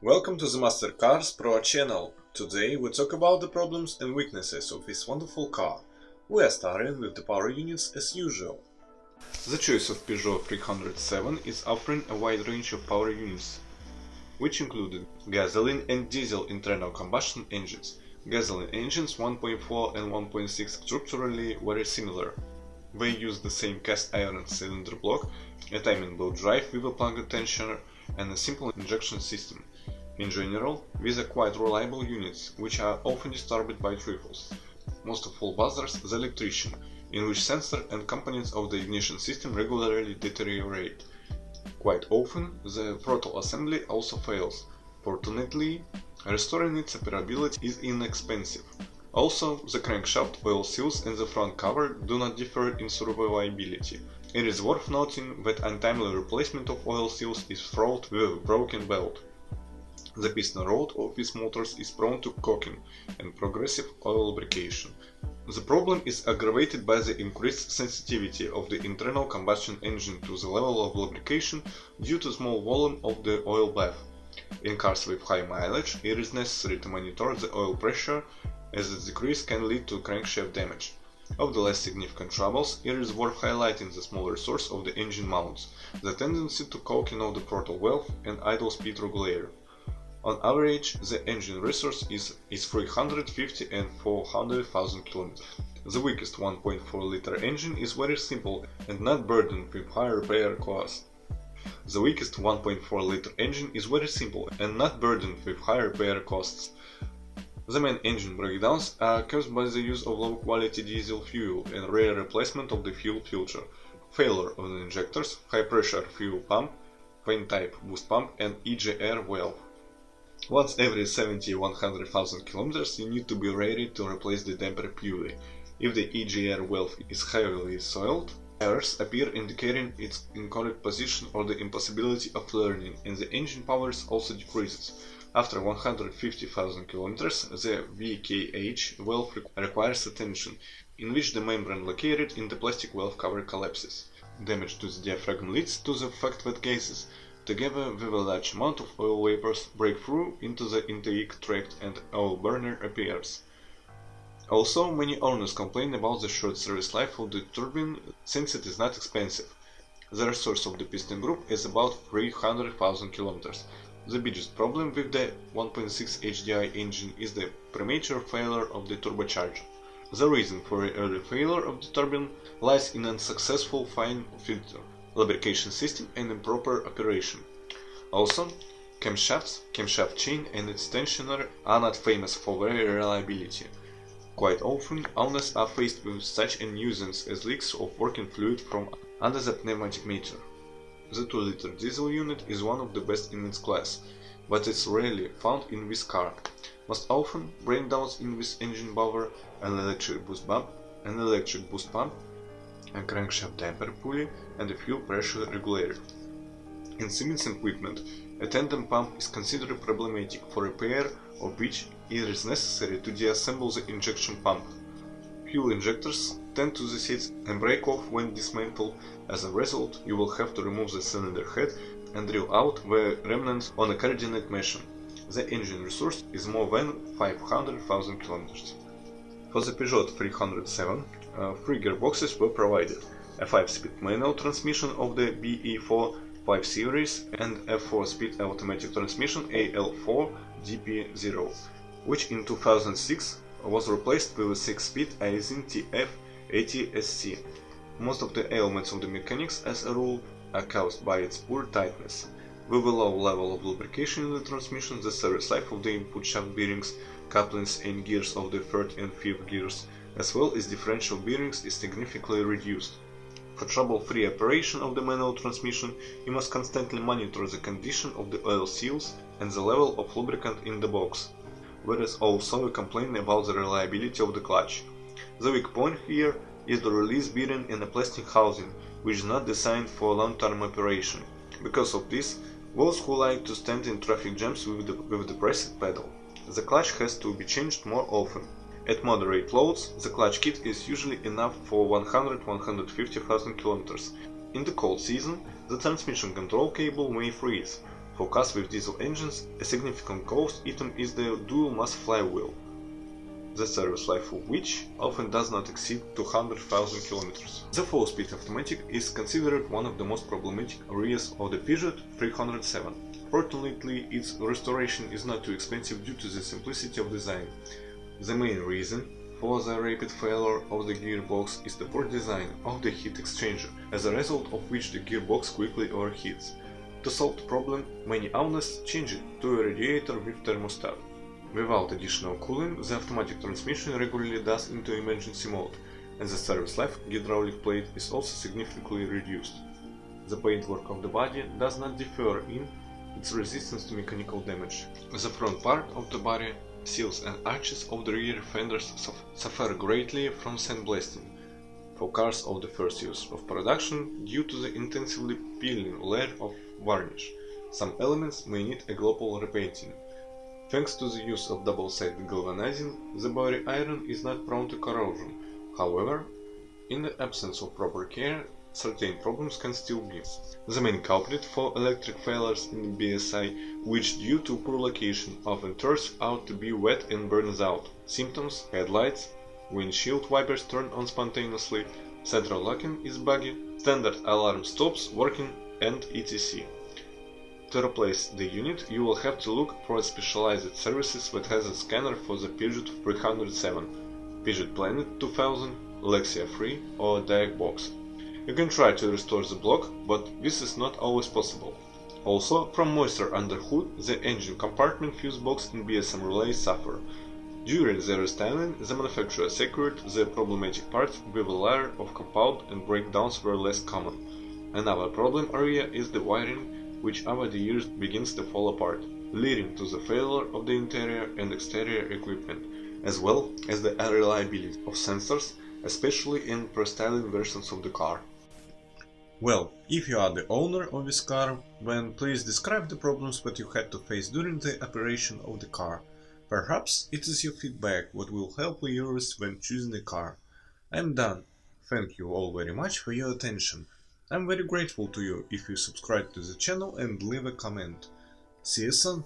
Welcome to the Master Cars Pro channel. Today we talk about the problems and weaknesses of this wonderful car. We are starting with the power units as usual. The choice of Peugeot 307 is offering a wide range of power units, which included gasoline and diesel internal combustion engines. Gasoline engines 1.4 and 1.6 structurally very similar. They use the same cast iron cylinder block, a timing belt drive with a plunger tensioner, and a simple injection system. In general, these are quite reliable units, which are often disturbed by trifles. Most of all bothers the electrician, in which sensor and components of the ignition system regularly deteriorate. Quite often, the throttle assembly also fails. Fortunately, restoring its operability is inexpensive. Also, the crankshaft, oil seals and the front cover do not differ in survivability. It is worth noting that untimely replacement of oil seals is fraught with a broken belt. The piston rod of these motors is prone to cocking and progressive oil lubrication. The problem is aggravated by the increased sensitivity of the internal combustion engine to the level of lubrication due to small volume of the oil bath. In cars with high mileage, it is necessary to monitor the oil pressure, as its decrease can lead to crankshaft damage. Of the less significant troubles, it is worth highlighting the smaller source of the engine mounts, the tendency to coking of the throttle valve and idle speed regulator. On average, the engine resource is 350 and 400,000 km. The weakest 1.4-liter engine is very simple and not burdened with high repair costs. The weakest 1.4-liter engine is very simple and not burdened with high repair costs. The main engine breakdowns are caused by the use of low-quality diesel fuel and rare replacement of the fuel filter, failure of the injectors, high-pressure fuel pump, vane-type boost pump and EGR valve. Once every 70–100,000 km you need to be ready to replace the damper purely. If the EGR valve is heavily soiled, errors appear indicating its incorrect position or the impossibility of learning, and the engine power also decreases. After 150,000 km, the VKH valve requires attention, in which the membrane located in the plastic valve cover collapses. Damage to the diaphragm leads to the fact that gases, together with a large amount of oil vapors, break through into the intake tract and oil burner appears. Also, many owners complain about the short service life of the turbine since it is not expensive. The resource of the piston group is about 300,000 km. The biggest problem with the 1.6 HDI engine is the premature failure of the turbocharger. The reason for the early failure of the turbine lies in unsuccessful fine filter, lubrication system and improper operation. Also, camshafts, camshaft chain and its tensioner are not famous for very reliability. Quite often, owners are faced with such a nuisance as leaks of working fluid from under the pneumatic meter. The 2-liter diesel unit is one of the best in its class, but it's rarely found in this car. Most often, breakdowns in this engine bother an electric boost pump, a crankshaft damper pulley and a fuel pressure regulator. In Siemens equipment, a tandem pump is considered problematic, for repair of which it is necessary to deassemble the injection pump. Fuel injectors tend to seat and break off when dismantled. As a result, you will have to remove the cylinder head and drill out the remnants on a coordinate machine. The engine resource is more than 500,000 km. For the Peugeot 307, 3 gearboxes were provided: a 5-speed manual transmission of the BE4 5 series and a 4-speed automatic transmission AL4 DP0, which in 2006 was replaced with a 6-speed Aisin TF-80SC. Most of the ailments of the mechanics, as a rule, are caused by its poor tightness. With a low level of lubrication in the transmission, the service life of the input shaft bearings, couplings and gears of the 3rd and 5th gears, as well as differential bearings, is significantly reduced. For trouble-free operation of the manual transmission, you must constantly monitor the condition of the oil seals and the level of lubricant in the box. Whereas also we complain about the reliability of the clutch. The weak point here is the release bearing in a plastic housing, which is not designed for long-term operation. Because of this, those who like to stand in traffic jams with the pressed pedal, the clutch has to be changed more often. At moderate loads, the clutch kit is usually enough for 100–150,000 km. In the cold season, the transmission control cable may freeze. For cars with diesel engines, a significant cost item is the dual-mass flywheel, the service life of which often does not exceed 200,000 km. The 4-speed automatic is considered one of the most problematic areas of the Peugeot 307. Fortunately, its restoration is not too expensive due to the simplicity of design. The main reason for the rapid failure of the gearbox is the poor design of the heat exchanger, as a result of which the gearbox quickly overheats. To solve the problem, many owners change it to a radiator with thermostat. Without additional cooling, the automatic transmission regularly does into emergency mode, and the service life hydraulic plate is also significantly reduced. The paintwork of the body does not differ in its resistance to mechanical damage. The front part of the body, seals and arches of the rear fenders suffer greatly from sandblasting for cars of the first years of production due to the intensively peeling layer of varnish. Some elements may need a global repainting. Thanks to the use of double-sided galvanizing, the body iron is not prone to corrosion. However, in the absence of proper care, certain problems can still be. The main culprit for electric failures in BSI, which due to poor location often turns out to be wet and burns out. Symptoms: headlights, windshield wipers turn on spontaneously, central locking is buggy, standard alarm stops working, and etc. To replace the unit, you will have to look for specialized services that has a scanner for the Peugeot 307, Peugeot Planet 2000, Lexia 3 or Diagbox. You can try to restore the block, but this is not always possible. Also, from moisture under hood, the engine compartment, fuse box and BSM relay suffer. During the restyling, the manufacturer secured the problematic parts with a layer of compound and breakdowns were less common. Another problem area is the wiring, which over the years begins to fall apart, leading to the failure of the interior and exterior equipment, as well as the unreliability of sensors, especially in pre-styling versions of the car. Well, if you are the owner of this car, then please describe the problems that you had to face during the operation of the car. Perhaps it is your feedback what will help viewers when choosing a car. I'm done. Thank you all very much for your attention. I'm very grateful to you if you subscribe to the channel and leave a comment. See you soon!